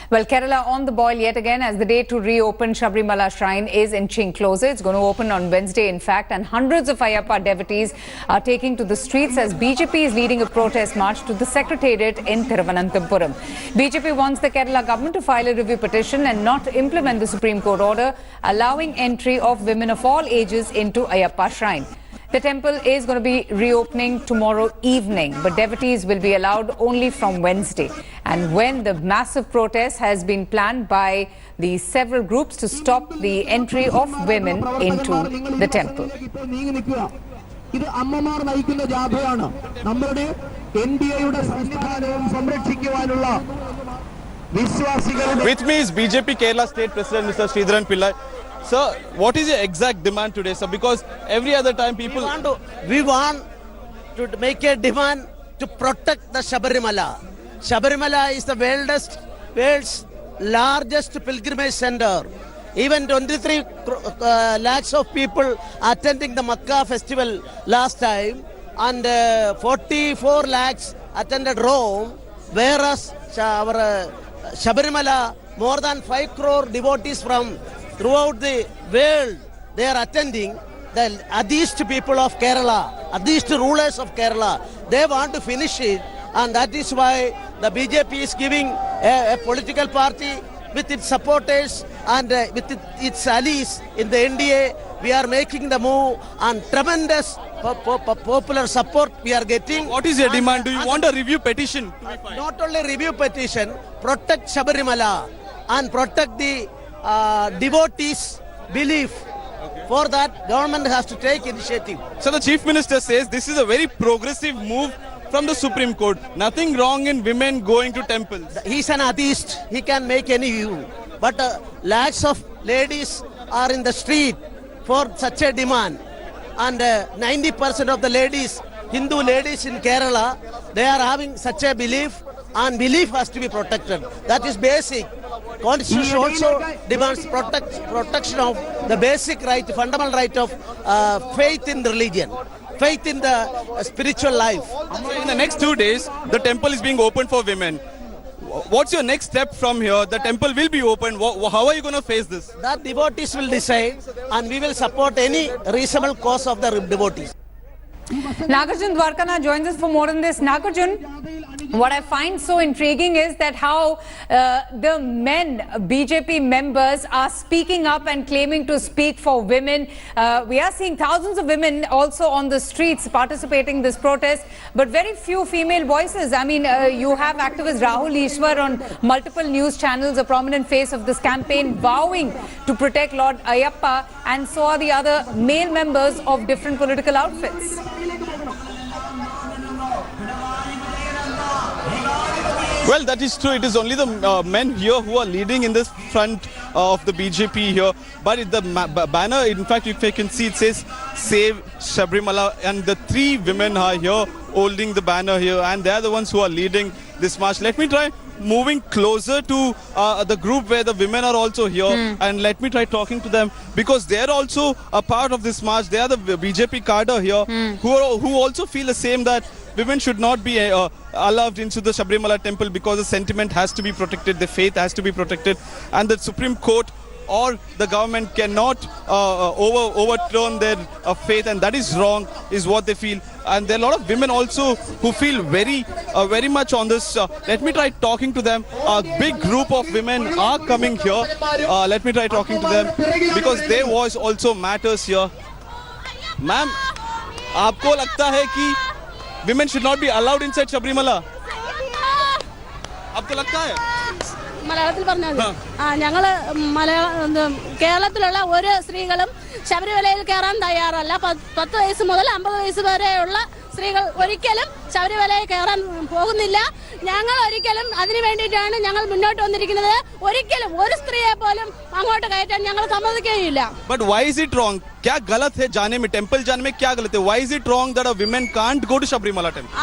Well, Kerala on the boil yet again as the day to reopen Sabrimala Shrine is inching closer. It's going to open on Wednesday, in fact, and hundreds of Ayyappa devotees are taking to the streets as BJP is leading a protest march to the Secretariat in Thiruvananthapuram. BJP wants the Kerala government to file a review petition and not implement the Supreme Court order allowing entry of women of all ages into Ayyappa Shrine. The temple is going to be reopening tomorrow evening, but devotees will be allowed only from Wednesday. And when the massive protest has been planned by the several groups to stop the entry of women into the temple. With me is BJP Kerala State President Mr. Sridharan Pillai. Sir, what is your exact demand today, sir? Because every other time people... We want to make a demand to protect the Sabarimala. Sabarimala is the world's largest pilgrimage center. Even 23 lakhs of people attending the Makkah festival last time, and 44 lakhs attended Rome, whereas our Sabarimala, more than 5 crore devotees from throughout the world, they are attending. The Adist people of Kerala, Adist rulers of Kerala, they want to finish it, and that is why the BJP is giving a political party with its supporters and with its allies in the NDA. We are making the move, and tremendous popular support we are getting. What is your demand? Do you want a review petition? Not only review petition, protect Sabarimala and protect the devotees' belief. For that, government has to take initiative. So the Chief Minister says this is a very progressive move from the Supreme Court. Nothing wrong in women going to temples. He's an atheist. He can make any view. But lakhs of ladies are in the street for such a demand. And 90% of the ladies, Hindu ladies in Kerala, they are having such a belief, and belief has to be protected. That is basic. Constitution also demands protection of the basic right, fundamental right of faith in the religion, faith in the spiritual life. In the next 2 days, the temple is being opened for women. What's your next step from here? The temple will be opened. How are you going to face this? That devotees will decide, and we will support any reasonable cause of the devotees. Nagarjun Dwarkana joins us for more on this. Nagarjun, what I find so intriguing is that how the men, BJP members, are speaking up and claiming to speak for women. We are seeing thousands of women also on the streets participating in this protest, but very few female voices. I mean, you have activist Rahul Ishwar on multiple news channels, a prominent face of this campaign, vowing to protect Lord Ayyappa, and so are the other male members of different political outfits. Well, that is true. It is only the men here who are leading in this front of the BJP here. But the banner, in fact, if you can see, it says Save Sabrimala, and the 3 women are here holding the banner here, and they are the ones who are leading this march. Let me try moving closer to the group where the women are also here, and let me try talking to them, because they are also a part of this march. They are the BJP cadre here who also feel the same, that women should not be allowed into the Sabrimala temple because the sentiment has to be protected, the faith has to be protected, and the Supreme Court or the government cannot overturn their faith, and that is wrong, is what they feel. And there are a lot of women also who feel very much on this. Let me try talking to them. A big group of women are coming here. Let me try talking to them, because their voice also matters here. Ma'am, आपको लगता है कि women should not be allowed inside Sabrimala? आपको लगता है? മലയാളത്തിൽ പറഞ്ഞാൽ ഞങ്ങള് കേരളത്തിലുള്ള ഒരു സ്ത്രീകളും ശബരിമലയിൽ കയറാൻ തയ്യാറല്ല. 10 വയസ്സ് മുതൽ 50 വയസ്സ് വരെയുള്ള സ്ത്രീകൾ ഒരിക്കലും ശബരിമലയിൽ കയറാൻ പോകുന്നില്ല. ഞങ്ങൾ ഒരിക്കലും അതിനു വേണ്ടിയിട്ടാണ് ഞങ്ങൾ മുന്നോട്ട് വന്നിരിക്കുന്നത്. ഒരിക്കലും ഒരു സ്ത്രീയെ പോലും അങ്ങോട്ട് കയറ്റാൻ ഞങ്ങൾ സമ്മതിക്കുകയില്ല. But why is it wrong? क्या गलत है जाने में, टेंपल जाने में क्या गलत है? Why is it wrong that a women can't go to Sabrimala temple?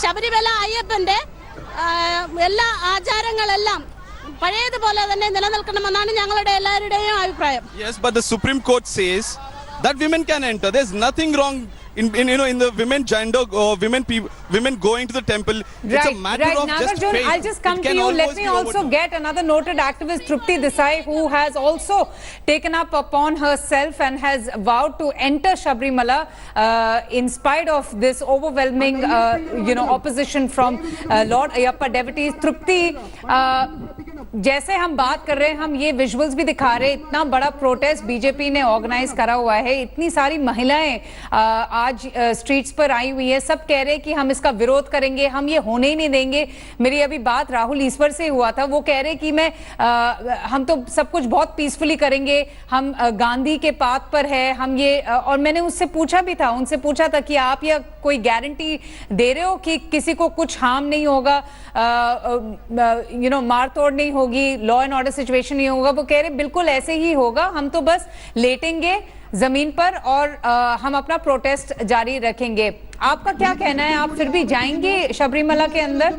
Sabarimala അയ്യപ്പന്റെ എല്ലാ ആചാരങ്ങളെല്ലാം പഴയതുപോലെ തന്നെ നിലനിൽക്കണമെന്നാണ് ഞങ്ങളുടെ എല്ലാവരുടെയും അഭിപ്രായം. Yes, but the Supreme Court says that women can enter. There's nothing wrong in the women gender or women going to the temple. It's a matter of just Nagarjun, faith. I'll just come It to can you. Let almost me be also overturned. get another noted activist, Trupti Desai, who has also taken up upon herself and has vowed to enter Sabrimala in spite of this overwhelming, opposition from Lord Ayyappa devotees. Trupti, जैसे हम बात कर रहे हैं, हम ये visuals भी दिखा रहे हैं, इतना बड़ा प्रोटेस्ट बीजेपी ने ऑर्गेनाइज करा हुआ है, इतनी सारी महिलाएं आज स्ट्रीट्स पर आई हुई है, सब कह रहे हैं कि हम इसका विरोध करेंगे, हम ये होने ही नहीं देंगे। मेरी अभी बात राहुल ईश्वर से हुआ था, वो कह रहे कि हम तो सब कुछ बहुत पीसफुली करेंगे, हम गांधी के पाथ पर है, हम ये और मैंने उनसे पूछा था कि आप ये कोई गारंटी दे रहे हो कि किसी को कुछ हार्म नहीं होगा, मार तोड़ नहीं होगी, लॉ एंड ऑर्डर सिचुएशन नहीं होगा। वो कह रहे बिल्कुल ऐसे ही होगा, हम तो बस लेटेंगे जमीन पर और हम अपना प्रोटेस्ट जारी रखेंगे। आपका क्या कहना है, आप फिर भी जाएंगे शबरीमला के अंदर?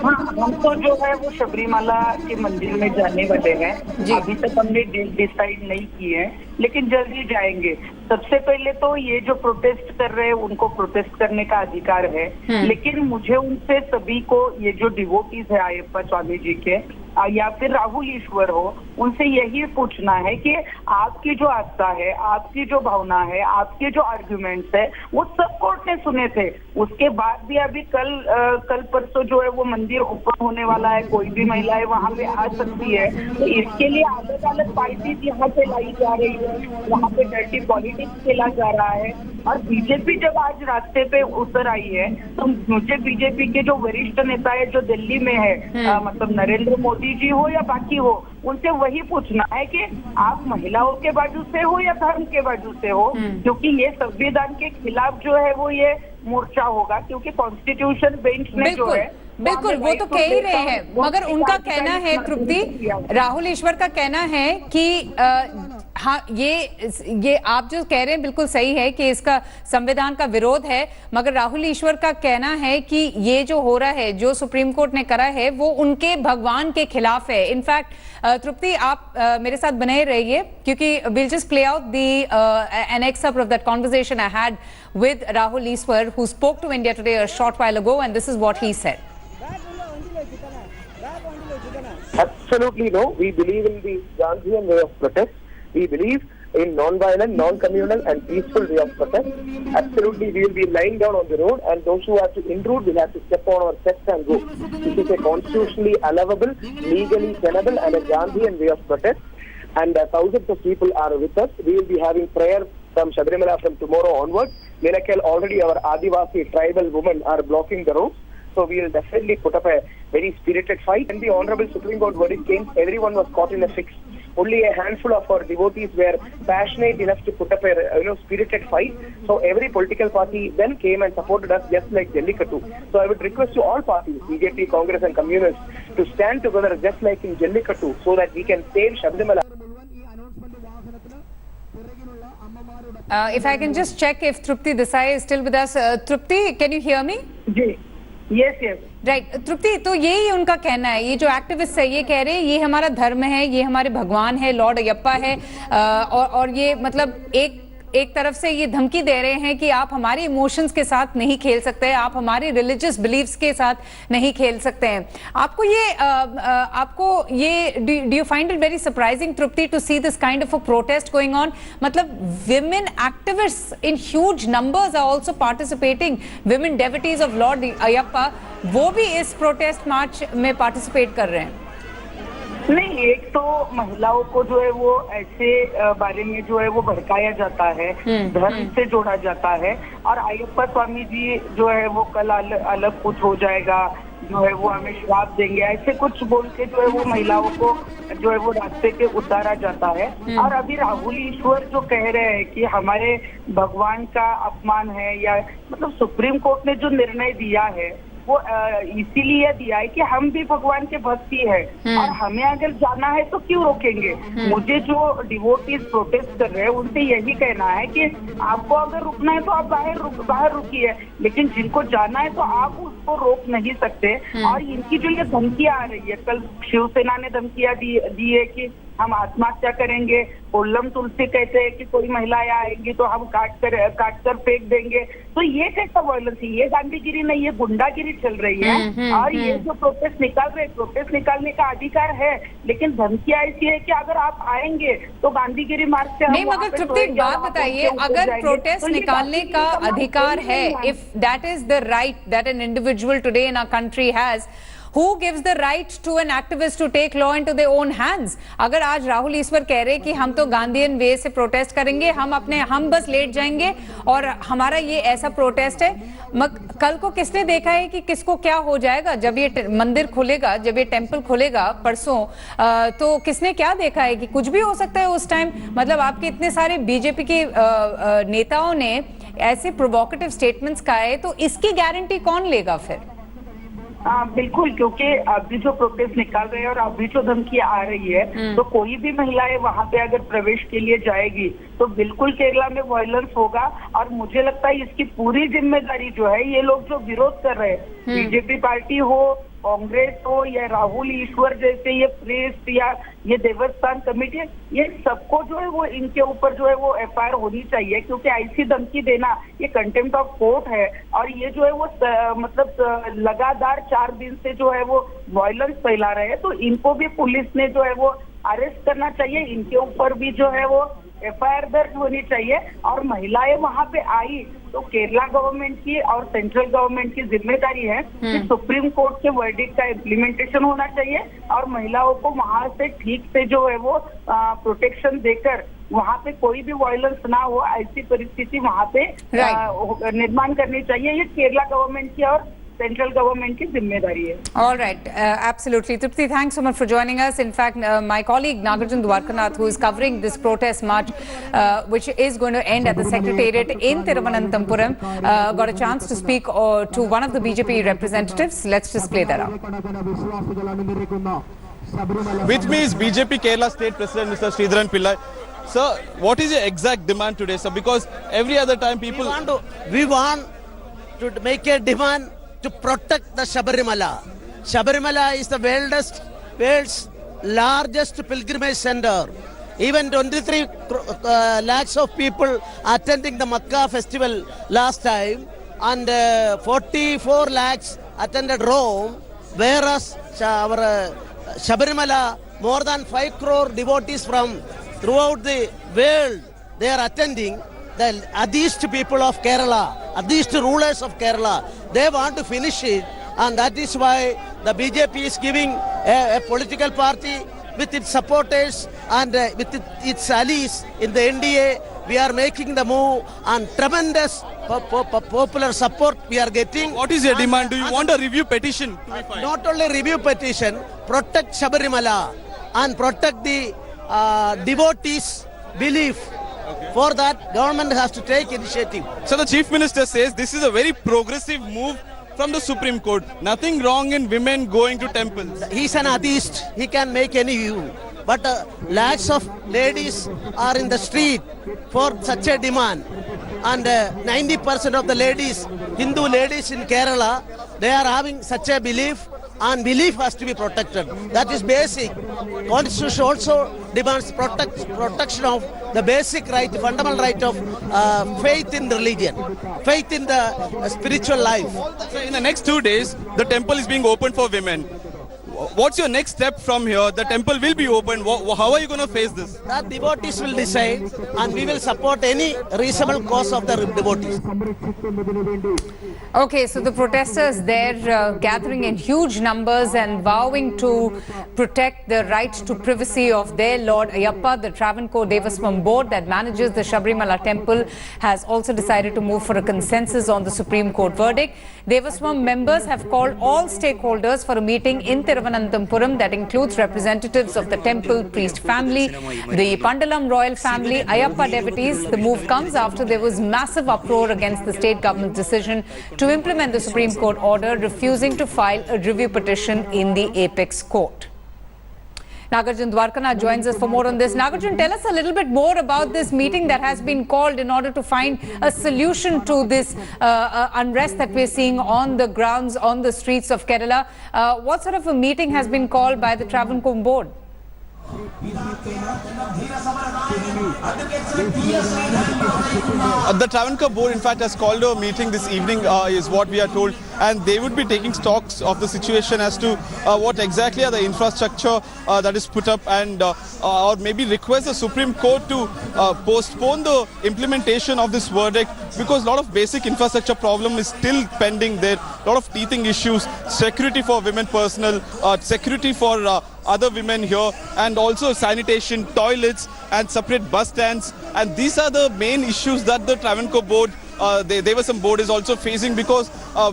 हाँ, हम तो जो है वो शबरीमला के मंदिर में जाने वाले हैं। अभी तक हमने डिसाइड नहीं की है, लेकिन जल्दी जाएंगे। सबसे पहले तो ये जो प्रोटेस्ट कर रहे हैं उनको प्रोटेस्ट करने का अधिकार है, लेकिन मुझे उनसे सभी को, ये जो डिवोटीज है अयप्पा स्वामी जी के या फिर राहुल ईश्वर हो, उनसे यही पूछना है कि आपकी जो आस्था है, आपकी जो भावना है, आपके जो आर्ग्यूमेंट्स है, वो सब कोर्ट ने सुने थे। उसके बाद भी अभी कल परसों जो है वो मंदिर ओपन होने वाला है, कोई भी महिलाएं वहां पे आ सकती है। तो इसके लिए अलग अलग पार्टीज यहाँ पे लाई जा रही है, वहाँ पे डर्टी पॉलिटिक्स खेला जा रहा है। और बीजेपी जब आज रास्ते पे उतर आई है, तो मुझे बीजेपी के जो वरिष्ठ नेता है जो दिल्ली में है, मतलब नरेंद्र मोदी जी हो या बाकी हो, उनसे वही पूछना है कि आप महिलाओं के बाजू से हो या धर्म के बाजू से हो, क्योंकि ये संविधान के खिलाफ जो है वो ये मोर्चा होगा, क्योंकि कॉन्स्टिट्यूशन बेंच ने जो है बिल्कुल वो तो कह ही रहे हैं, मगर उनका कहना है, तृप्ति, राहुल ईश्वर का कहना है कि हाँ, ये आप जो कह रहे हैं बिल्कुल सही है कि इसका संविधान का विरोध है, मगर राहुल ईश्वर का कहना है कि ये जो हो रहा है, जो सुप्रीम कोर्ट ने करा है, वो उनके भगवान के खिलाफ है। इनफैक्ट तृप्ति, आप मेरे साथ बने रहिए, क्योंकि we'll just play out an excerpt of that conversation I had with Rahul Ishwar, who spoke to India Today a short while ago, and this is what he said. Absolutely no. We believe in the Gandhian way of protest. We believe in non-violent, non-communal and peaceful way of protest. Absolutely, we will be lying down on the road, and those who have to intrude will have to step on our chest and go. This is a constitutionally allowable, legally tenable and a Gandhian way of protest. And thousands of people are with us. We will be having prayer from Sabrimala from tomorrow onwards. Nilakal, already our Adivasi tribal women are blocking the roads. So we will definitely put up a very spirited fight. When the Honorable Supreme Court verdict came, everyone was caught in a fix. Only a handful of our devotees were passionate enough to put up a spirited fight. So every political party then came and supported us, just like Jallikattu. So I would request to all parties, BJP, Congress and Communists, to stand together just like in Jallikattu, so that we can save Sabrimala. If I can just check if Trupti Desai is still with us. Trupti, can you hear me? Yes, yes. Right Trupti, तो यही उनका कहना है, ये जो activist है ये कह रहे हैं ये हमारा धर्म है, ये हमारे भगवान है, लॉर्ड अयप्पा है, और ये मतलब एक तरफ से ये धमकी दे रहे हैं कि आप हमारे इमोशंस के साथ नहीं खेल सकते, आप हमारे रिलीजियस बिलीव्स के साथ नहीं खेल सकते हैं। आपको ये do you find it very surprising, Trupti, to see this kind of a protest going on? मतलब women activists in huge numbers are also participating, women devotees of Lord Ayyappa, वो भी इस प्रोटेस्ट मार्च में पार्टिसिपेट कर रहे हैं। नहीं, एक तो महिलाओं को जो है वो ऐसे बारे में जो है वो भड़काया जाता है, धर्म से जोड़ा जाता है, और अयप्पा स्वामी जी जो है वो कल अलग कुछ हो जाएगा, जो है वो हमें श्राप देंगे, ऐसे कुछ बोल के जो है वो महिलाओं को जो है वो रास्ते पे उतारा जाता है। और अभी राहुल ईश्वर जो कह रहे हैं कि हमारे भगवान का अपमान है, या मतलब सुप्रीम कोर्ट ने जो निर्णय दिया है वो इसीलिए दिया है कि हम भी भगवान के भक्ति है, और हमें अगर जाना है तो क्यों रोकेंगे। मुझे जो डिवोटीज प्रोटेस्ट कर रहे हैं उनसे यही कहना है कि आपको अगर रुकना है तो आप बाहर रुकिए, लेकिन जिनको जाना है तो आप उसको रोक नहीं सकते। और इनकी जो ये धमकियां आ रही है, कल शिवसेना ने धमकियां दी है कि हम आत्महत्या करेंगे। कोल्लम तुलसी कहते हैं कि कोई महिलाएं आएंगी तो हम काट कर फेंक देंगे। तो ये कैसा वायलेंस है? ये गांधीगिरी नहीं, ये गुंडागिरी चल रही है। और ये जो प्रोटेस्ट निकाल रहे, प्रोटेस्ट निकालने का अधिकार है, लेकिन धमकियां ऐसी है कि अगर आप आएंगे तो गांधीगिरी मार्ग से नहीं, मगर तृप्ति एक बात बताइए, अगर प्रोटेस्ट निकालने का अधिकार है, if that is the right that an individual today in our country has, Who gives the right to an activist to take law into their own hands? अगर आज राहुल ईश्वर कह रहे कि हम तो गांधीयन वे से प्रोटेस्ट करेंगे, हम बस लेट जाएंगे और हमारा ये ऐसा प्रोटेस्ट है, कल को किसने देखा है कि किसको क्या हो जाएगा जब ये मंदिर खुलेगा, जब ये टेम्पल खुलेगा परसों, तो किसने क्या देखा है कि कुछ भी हो सकता है उस टाइम। मतलब आपके इतने सारे बीजेपी के नेताओं ने ऐसे प्रोवोकेटिव स्टेटमेंट्स का है, तो इसकी गारंटी कौन लेगा फिर? बिल्कुल, क्योंकि अभी जो प्रोटेस्ट निकाल रहे हैं और अभी जो धमकी आ रही है, तो कोई भी महिलाएं वहां पे अगर प्रवेश के लिए जाएगी तो बिल्कुल केरला में वायलेंस होगा। और मुझे लगता है इसकी पूरी जिम्मेदारी जो है, ये लोग जो विरोध कर रहे हैं, बीजेपी पार्टी हो, कांग्रेस हो या राहुल ईश्वर जैसे ये प्रेस या ये देवस्थान कमेटी, ये सबको जो है वो इनके ऊपर जो है वो एफआईआर होनी चाहिए। क्योंकि ऐसी धमकी देना ये कंटेम्प्ट ऑफ कोर्ट है। और ये जो है वो मतलब लगातार 4 दिन से जो है वो वायलेंस फैला रहे हैं, तो इनको भी पुलिस ने जो है वो अरेस्ट करना चाहिए। इनके ऊपर भी जो है वो एफआईआर दर्ज होनी चाहिए। और महिलाएं वहां पे आई तो केरला गवर्नमेंट की और सेंट्रल गवर्नमेंट की जिम्मेदारी है कि सुप्रीम कोर्ट के वर्डिक्ट का इम्प्लीमेंटेशन होना चाहिए और महिलाओं को वहां से ठीक से जो है वो प्रोटेक्शन देकर वहां पे कोई भी वायलेंस ना हो, ऐसी परिस्थिति वहां पे निर्माण करनी चाहिए। ये केरला गवर्नमेंट की और central government की जिम्मेदारी है। All right, absolutely. Tripti, thanks so much for joining us. In fact, my colleague Nagarjun Dwarkanath, who is covering this protest march, which is going to end at the Secretariat in Thiruvananthapuram, got a chance to speak to one of the BJP representatives. Let's just play that out. With me is BJP Kerala State President Mr. Sridharan Pillai. Sir, what is your exact demand today, sir? Because every other time people... We want to make a demand to protect the Sabarimala. Sabarimala is the world's largest pilgrimage center. Even 23 lakhs of people attending the Makkah festival last time, and 44 lakhs attended Rome, whereas our Sabarimala, more than 5 crore devotees from throughout the world, they are attending. The Adist people of Kerala, Adist rulers of Kerala, they want to finish it, and that is why the BJP is giving a political party with its supporters and with its allies in the NDA. We are making the move, and tremendous popular support we are getting. What is your demand? Do you want a review petition to be filed? Not only review petition, protect Sabarimala and protect the devotees' belief. For that, government has to take initiative. So the Chief Minister says this is a very progressive move from the Supreme Court. Nothing wrong in women going to temples. He's an atheist. He can make any view. But lakhs of ladies are in the street for such a demand. And 90% of the ladies, Hindu ladies in Kerala, they are having such a belief. And belief has to be protected. That is basic. Constitution also demands protection of the basic right, the fundamental right of faith in religion, faith in the spiritual life. So in the next 2 days, the temple is being opened for women. What's your next step from here? The temple will be opened. How are you going to face this? That devotees will decide, and we will support any reasonable cause of the devotees. Okay, so the protesters there gathering in huge numbers and vowing to protect the right to privacy of their Lord Ayyappa. The Travancore Devaswam board that manages the Sabrimala temple has also decided to move for a consensus on the Supreme Court verdict. Devaswam members have called all stakeholders for a meeting in Thiruvananthapuram that includes representatives of the temple priest family, the Pandalam royal family, Ayyappa devotees. The move comes after there was massive uproar against the state government's decision to implement the Supreme Court order refusing to file a review petition in the apex court. Nagarjun Dwarkanath joins us for more on this. Nagarjun, tell us a little bit more about this meeting that has been called in order to find a solution to this unrest that we're seeing on the grounds, on the streets of Kerala. What sort of a meeting has been called by the Travancore board? The Travancore board, in fact, has called a meeting this evening, is what we are told, and they would be taking stocks of the situation as to what exactly are the infrastructure that is put up, and or maybe request the Supreme Court to postpone the implementation of this verdict, because a lot of basic infrastructure problem is still pending there. A lot of teething issues, security for women personnel, security for other women here, and also sanitation, toilets and separate bus stands, and these are the main issues that the Travancore board, Devasam board, is also facing, because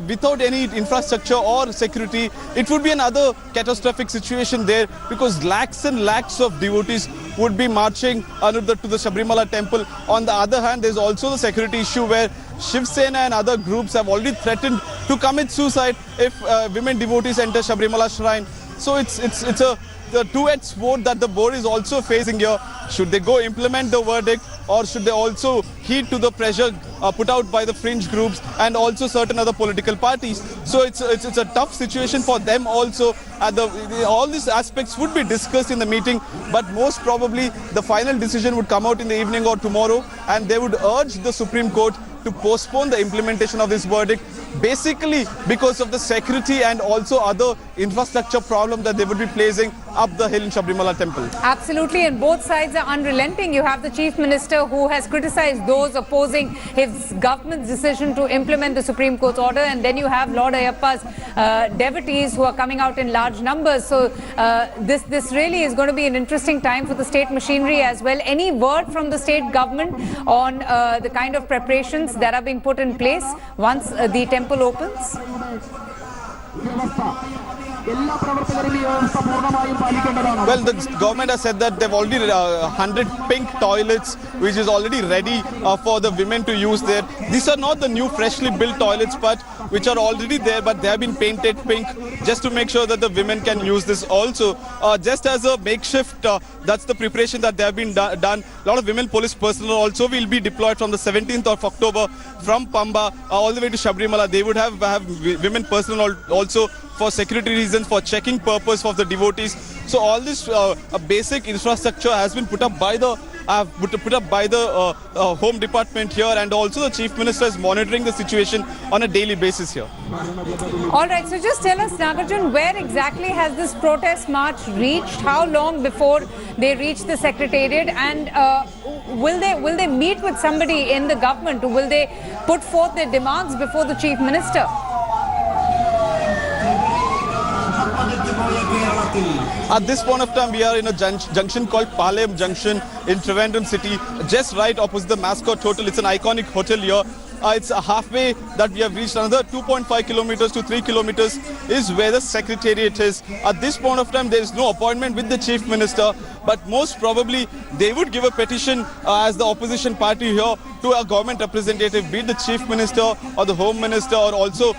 without any infrastructure or security, it would be another catastrophic situation there, because lakhs and lakhs of devotees would be marching to the Sabrimala temple. On the other hand, there's also the security issue where Shiv Sena and other groups have already threatened to commit suicide if women devotees enter Sabrimala shrine. So it's the two-edged sword that the board is also facing here. Should they go implement the verdict, or should they also heed to the pressure put out by the fringe groups and also certain other political parties? So it's a tough situation for them also. All these aspects would be discussed in the meeting, but most probably the final decision would come out in the evening or tomorrow, and they would urge the Supreme Court to postpone the implementation of this verdict, basically because of the security and also other infrastructure problem that they would be placing up the hill in Sabrimala temple. Absolutely, and both sides are unrelenting. You have the Chief Minister who has criticized those opposing his government's decision to implement the Supreme Court's order, and then you have Lord Ayyappa's devotees who are coming out in large numbers. So this really is going to be an interesting time for the state machinery as well. Any word from the state government on the kind of preparations that are being put in place once the temple opens? Well, the government has said that they've already 100 pink toilets, which is already ready for the women to use there. These are not the new freshly built toilets, but which are already there, but they have been painted pink just to make sure that the women can use this also. Just as a makeshift, that's the preparation that they have been done. A lot of women police personnel also will be deployed from the 17th of October from Pamba all the way to Sabrimala. They would have women personnel also for security reasons, for checking purpose of the devotees. So all this basic infrastructure has been put up by the Home Department here, and also the Chief Minister is monitoring the situation on a daily basis here. All right, so just tell us, Nagarjun, where exactly has this protest march reached? How long before they reach the Secretariat? And will they meet with somebody in the government? Will they put forth their demands before the Chief Minister? At this point of time, we are in a junction called Palayam Junction in Trivandrum city, just right opposite the Mascot Hotel. It's an iconic hotel here. It's halfway that we have reached. Another 2.5 kilometers to 3 kilometers is where the Secretariat is. At this point of time, there is no appointment with the Chief Minister, but most probably they would give a petition as the opposition party here to a government representative, be it the Chief Minister or the Home Minister, or also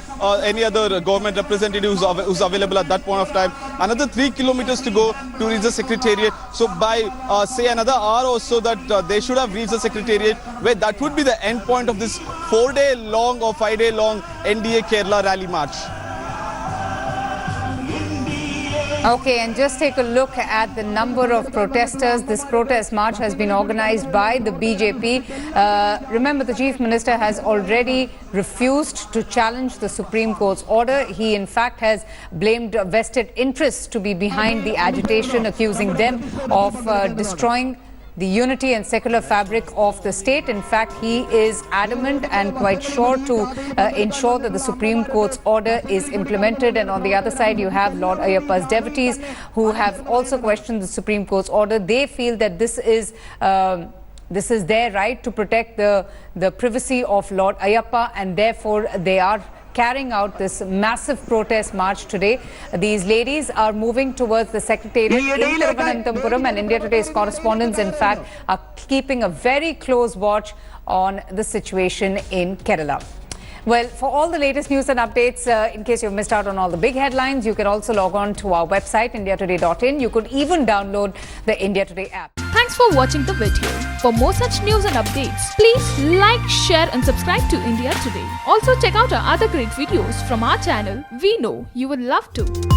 any other government representative who's available at that point of time. Another 3 kilometers to go to reach the Secretariat. So by say another hour or so that they should have reached the Secretariat, where that would be the end point of this 4-day long or 5-day long NDA Kerala rally march. Okay, and just take a look at the number of protesters. This protest march has been organized by the BJP. Remember, the Chief Minister has already refused to challenge the Supreme Court's order. He, in fact, has blamed vested interests to be behind the agitation, accusing them of destroying the unity and secular fabric of the state. In fact, he is adamant and quite sure to ensure that the Supreme Court's order is implemented. And on the other side, you have Lord Ayyappa's devotees who have also questioned the Supreme Court's order. They feel that this is their right to protect the privacy of Lord Ayyappa, and therefore they are carrying out this massive protest march today. These ladies are moving towards the Secretariat in Thiruvananthapuram, and India Today's correspondents, in fact, are keeping a very close watch on the situation in Kerala. Well, for all the latest news and updates, in case you've missed out on all the big headlines, you can also log on to our website, indiatoday.in. You could even download the India Today app. Thanks for watching the video. For more such news and updates, please like, share and subscribe to India Today. Also check out our other great videos from our channel. We know you will love to.